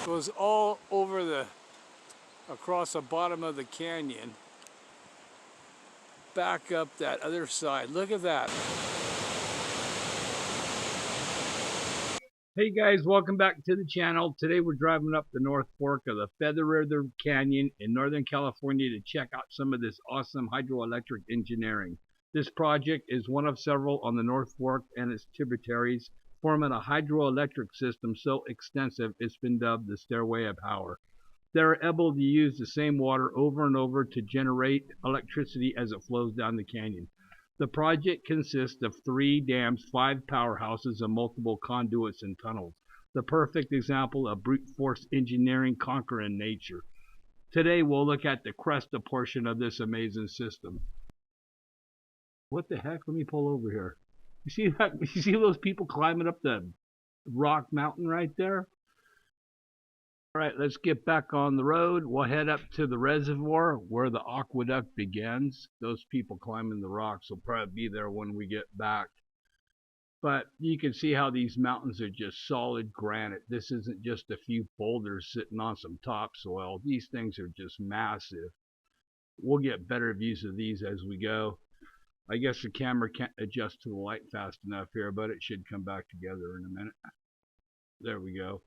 Goes all over across the bottom of the canyon, back up that other side. Look at that. Hey guys, welcome back to the channel. Today we're driving up the North Fork of the Feather River Canyon in Northern California to check out some of this awesome hydroelectric engineering. This project is one of several on the North Fork and its tributaries, forming a hydroelectric system so extensive it's been dubbed the Stairway of Power. They're able to use the same water over and over to generate electricity as it flows down the canyon. The project consists of 3 dams, 5 powerhouses, and multiple conduits and tunnels. The perfect example of brute force engineering conquering nature. Today we'll look at the Cresta portion of this amazing system. What the heck? Let me pull over here. You see that? You see those people climbing up the rock mountain right there? Alright, let's get back on the road. We'll head up to the reservoir where the aqueduct begins. Those people climbing the rocks will probably be there when we get back. But you can see how these mountains are just solid granite. This isn't just a few boulders sitting on some topsoil. These things are just massive. We'll get better views of these as we go. I guess the camera can't adjust to the light fast enough here, but it should come back together in a minute. There we go.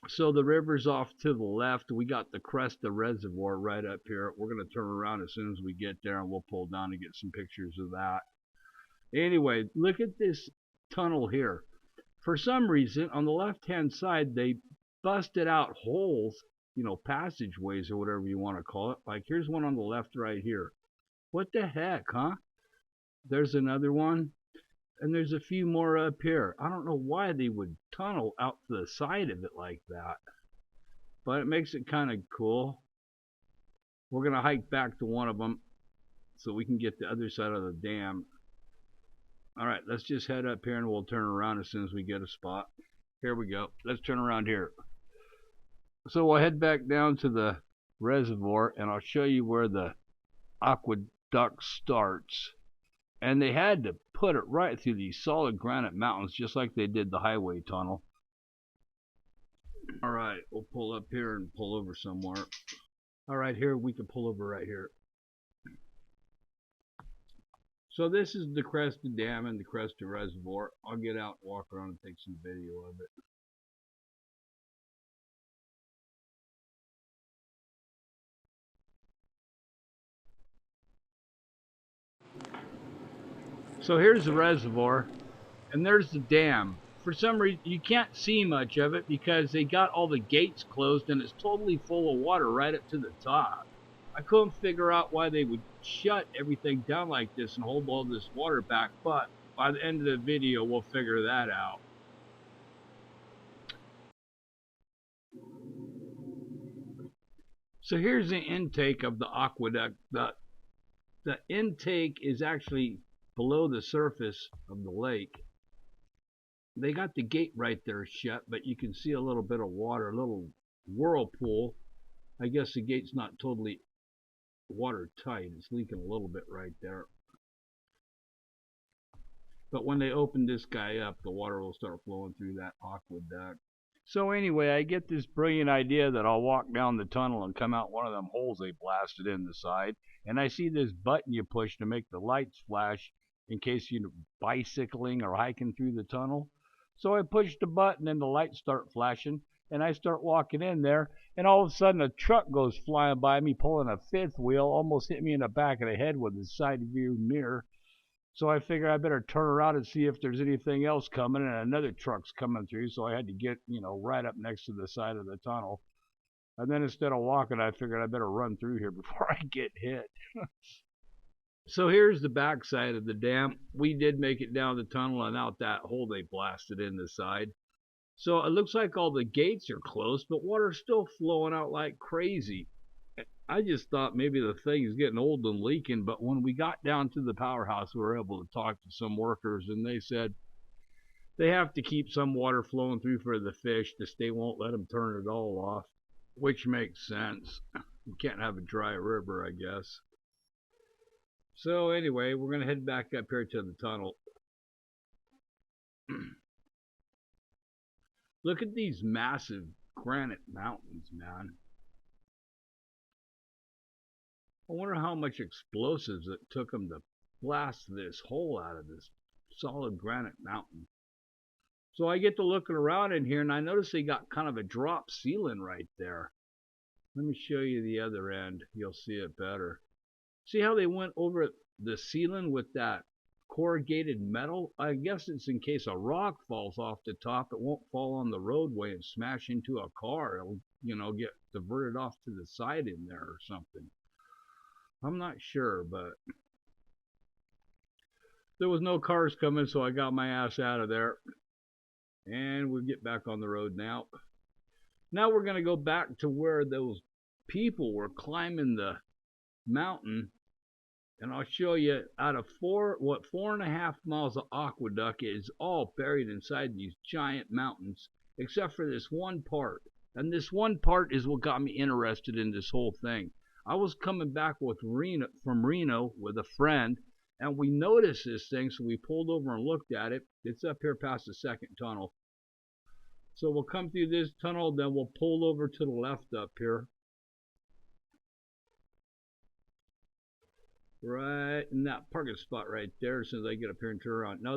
So the river's off to the left. We got the Cresta Reservoir right up here. We're going to turn around as soon as we get there and we'll pull down and get some pictures of that. Anyway, look at this tunnel here. For some reason, on the left-hand side, they busted out holes, you know, passageways or whatever you want to call it. Like here's one on the left right here. What the heck, huh? There's another one. And there's a few more up here. I don't know why they would tunnel out to the side of it like that. But it makes it kind of cool. We're going to hike back to one of them so we can get the other side of the dam. Alright, let's just head up here and we'll turn around as soon as we get a spot. Here we go. Let's turn around here. So we'll head back down to the reservoir and I'll show you where the aqueduct starts. And they had to put it right through these solid granite mountains just like they did the highway tunnel. Alright, we'll pull up here and pull over somewhere. Alright, here we can pull over right here. So this is the Cresta Dam and the Cresta Reservoir. I'll get out and walk around and take some video of it. So here's the reservoir, and there's the dam. For some reason, you can't see much of it because they got all the gates closed and it's totally full of water right up to the top. I couldn't figure out why they would shut everything down like this and hold all this water back, but by the end of the video, we'll figure that out. So here's the intake of the aqueduct. The intake is actually below the surface of the lake. They got the gate right there shut, but you can see a little bit of water, a little whirlpool. I guess the gate's not totally watertight. It's leaking a little bit right there. But when they open this guy up, the water will start flowing through that aqueduct. So anyway, I get this brilliant idea that I'll walk down the tunnel and come out one of them holes they blasted in the side. And I see this button you push to make the lights flash in case you're bicycling or hiking through the tunnel. So I push the button and the lights start flashing and I start walking in there and all of a sudden a truck goes flying by me pulling a fifth wheel, almost hit me in the back of the head with the side view mirror. So I figure I better turn around and see if there's anything else coming, and another truck's coming through, so I had to get, you know, right up next to the side of the tunnel. And then instead of walking, I figured I better run through here before I get hit. So here's the back side of the dam. We did make it down the tunnel and out that hole they blasted in the side. So it looks like all the gates are closed, but water's still flowing out like crazy. I just thought maybe the thing is getting old and leaking, but when we got down to the powerhouse, we were able to talk to some workers, and they said they have to keep some water flowing through for the fish. The state won't let them turn it all off, which makes sense. You can't have a dry river, I guess. So anyway, we're going to head back up here to the tunnel. Look at these massive granite mountains, man. I wonder how much explosives it took them to blast this hole out of this solid granite mountain. So I get to looking around in here, and I notice they got kind of a drop ceiling right there. Let me show you the other end. You'll see it better. See how they went over the ceiling with that corrugated metal? I guess it's in case a rock falls off the top, it won't fall on the roadway and smash into a car. It'll, get diverted off to the side in there or something. I'm not sure, but there was no cars coming, so I got my ass out of there. And we'll get back on the road now. Now we're going to go back to where those people were climbing the mountain, and I'll show you out of 4.5 miles of aqueduct is all buried inside these giant mountains, except for this one part. And this one part is what got me interested in this whole thing. I was coming back from Reno with a friend, and we noticed this thing, so we pulled over and looked at it. It's up here past the second tunnel. So we'll come through this tunnel, then we'll pull over to the left up here. Right in that parking spot right there, as soon as I get up here and turn around. Now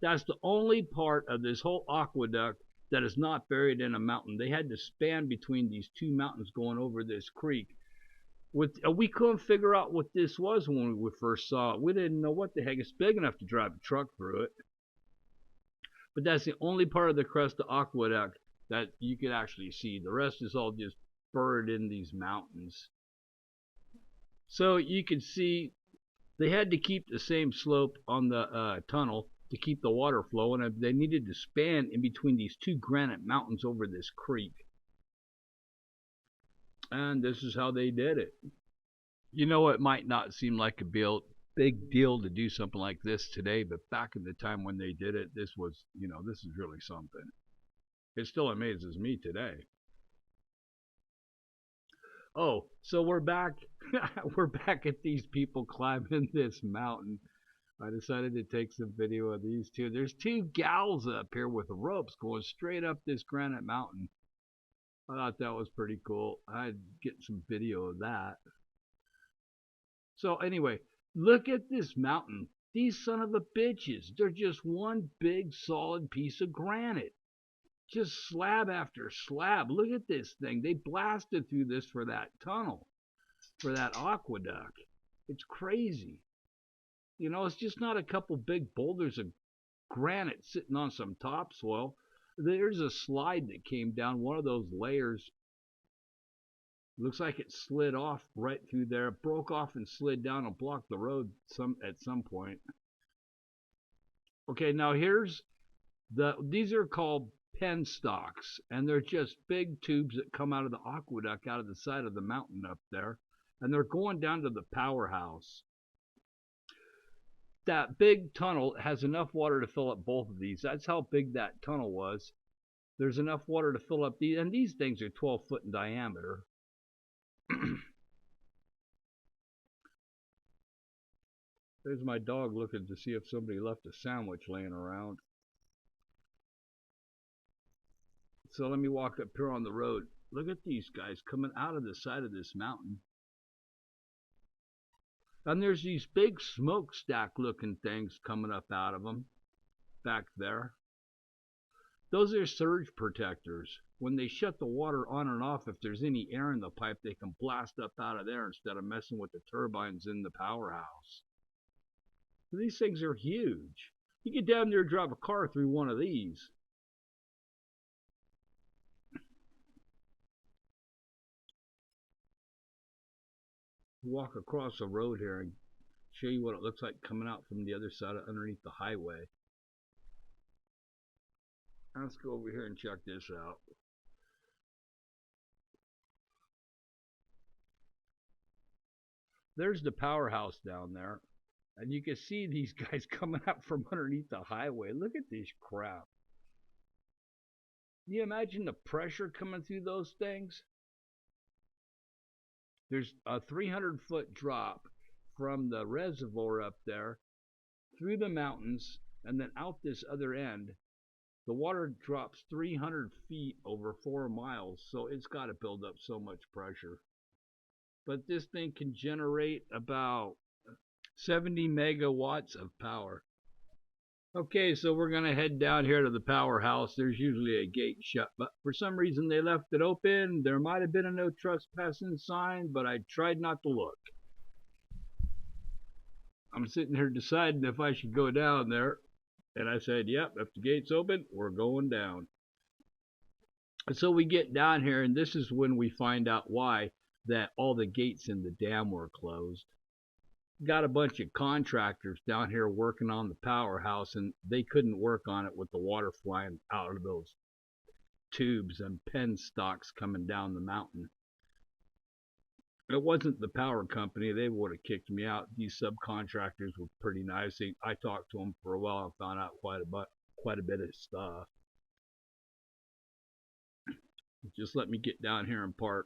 that's the only part of this whole aqueduct that is not buried in a mountain. They had to span between these two mountains going over this creek. We couldn't figure out what this was when we first saw it. We didn't know what the heck. It's big enough to drive a truck through it. But that's the only part of the crest of aqueduct that you could actually see. The rest is all just buried in these mountains. So you can see they had to keep the same slope on the tunnel to keep the water flowing. And they needed to span in between these two granite mountains over this creek. And this is how they did it. It might not seem like a big deal to do something like this today, but back in the time when they did it, this was, this is really something. It still amazes me today. Oh, so we're back. We're back at these people climbing this mountain. I decided to take some video of these two. There's two gals up here with ropes going straight up this granite mountain. I thought that was pretty cool. I'd get some video of that. So anyway, look at this mountain. These son of a bitches, they're just one big solid piece of granite. Just slab after slab. Look at this thing. They blasted through this for that tunnel, for that aqueduct. It's crazy. It's just not a couple big boulders of granite sitting on some topsoil. There's a slide that came down one of those layers. Looks like it slid off right through there. It broke off and slid down and blocked the road at some point. Okay, now these are called Penstocks, and they're just big tubes that come out of the aqueduct out of the side of the mountain up there, and they're going down to the Powerhouse. That big tunnel has enough water to fill up both of these. That's how big that tunnel was. There's enough water to fill up these, and these things are 12 foot in diameter. There's my dog looking to see if somebody left a sandwich laying around. So let me walk up here on the road. Look at these guys coming out of the side of this mountain. And there's these big smokestack looking things coming up out of them back there. Those are surge protectors. When they shut the water on and off, if there's any air in the pipe, they can blast up out of there instead of messing with the turbines in the powerhouse. So these things are huge. You get down there and drive a car through one of these. Walk across the road here and show you what it looks like coming out from the other side of underneath the highway. Let's go over here and check this out. There's the powerhouse down there, and you can see these guys coming up from underneath the highway. Look at this crap. Can you imagine the pressure coming through those things? There's a 300-foot drop from the reservoir up there through the mountains and then out this other end. The water drops 300 feet over 4 miles, so it's got to build up so much pressure. But this thing can generate about 70 megawatts of power. Okay, so we're going to head down here to the powerhouse. There's usually a gate shut, but for some reason they left it open. There might have been a no trespassing sign, but I tried not to look. I'm sitting here deciding if I should go down there, and I said, yep, if the gate's open, we're going down. So we get down here, and this is when we find out why that all the gates in the dam were closed. Got a bunch of contractors down here working on the powerhouse, and they couldn't work on it with the water flying out of those tubes and Penstocks coming down the mountain. It wasn't the power company. They would have kicked me out. These subcontractors were pretty nice. I talked to them for a while and found out quite a bit of stuff. Just let me get down here and park.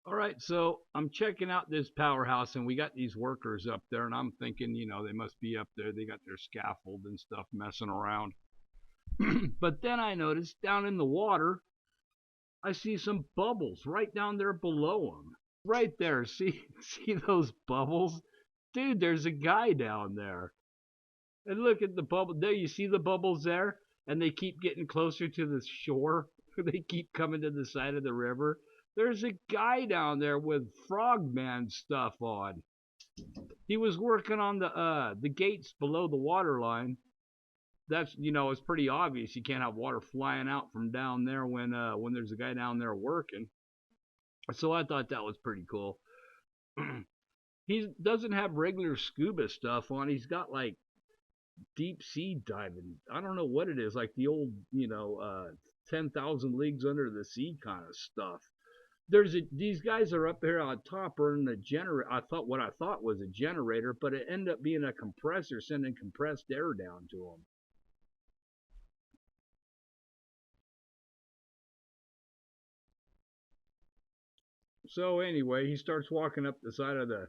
All right, so I'm checking out this powerhouse, and we got these workers up there, and I'm thinking, you know, they must be up there. They got their scaffold and stuff messing around. But then I noticed down in the water, I see some bubbles right down there below them. Right there, see those bubbles? Dude, there's a guy down there. And look at the bubble. There, you see the bubbles there? And they keep getting closer to the shore. They keep coming to the side of the river. There's a guy down there with frogman stuff on. He was working on the gates below the water line. That's, you know, it's pretty obvious. You can't have water flying out from down there when there's a guy down there working. So I thought that was pretty cool. He doesn't have regular scuba stuff on. He's got like deep sea diving. I don't know what it is, like the old, you know, 10,000 Leagues Under the Sea kind of stuff. These guys are up here on top running a generator. What I thought was a generator, but it ended up being a compressor sending compressed air down to them. So anyway, he starts walking up the side of the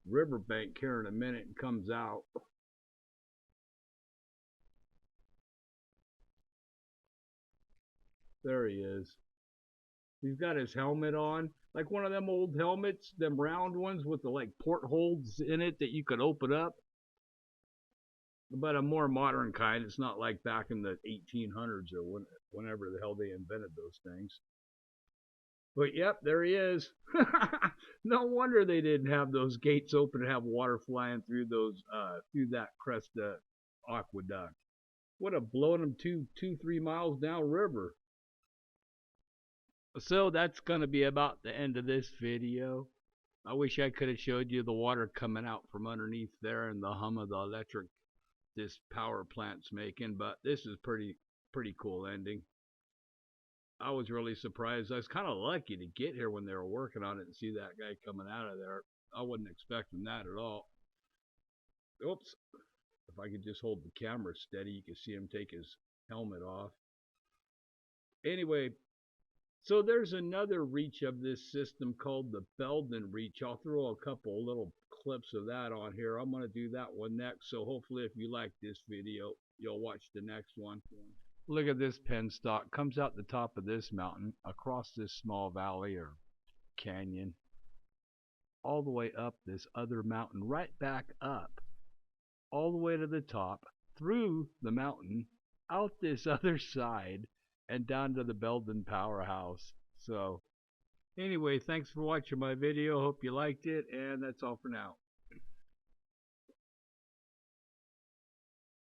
riverbank here in a minute and comes out. There he is. He's got his helmet on, like one of them old helmets, them round ones with the like portholes in it that you could open up. But a more modern kind. It's not like back in the 1800s or whenever the hell they invented those things. But yep, there he is. No wonder they didn't have those gates open and have water flying through through that Cresta aqueduct. Would have blown them 3 miles downriver. So that's going to be about the end of this video. I wish I could have showed you the water coming out from underneath there and the hum of the electric this power plant's making, but this is pretty cool ending. I was really surprised. I was kind of lucky to get here when they were working on it and see that guy coming out of there. I wasn't expecting that at all. Oops. If I could just hold the camera steady, you could see him take his helmet off. Anyway, so there's another reach of this system called the Belden reach. I'll throw a couple little clips of that on here. I'm going to do that one next. So hopefully if you like this video, you'll watch the next one. Look at this penstock. Comes out the top of this mountain, across this small valley or canyon, all the way up this other mountain, right back up, all the way to the top, through the mountain, out this other side, and down to the Belden Powerhouse. So anyway, thanks for watching my video. Hope you liked it, and that's all for now.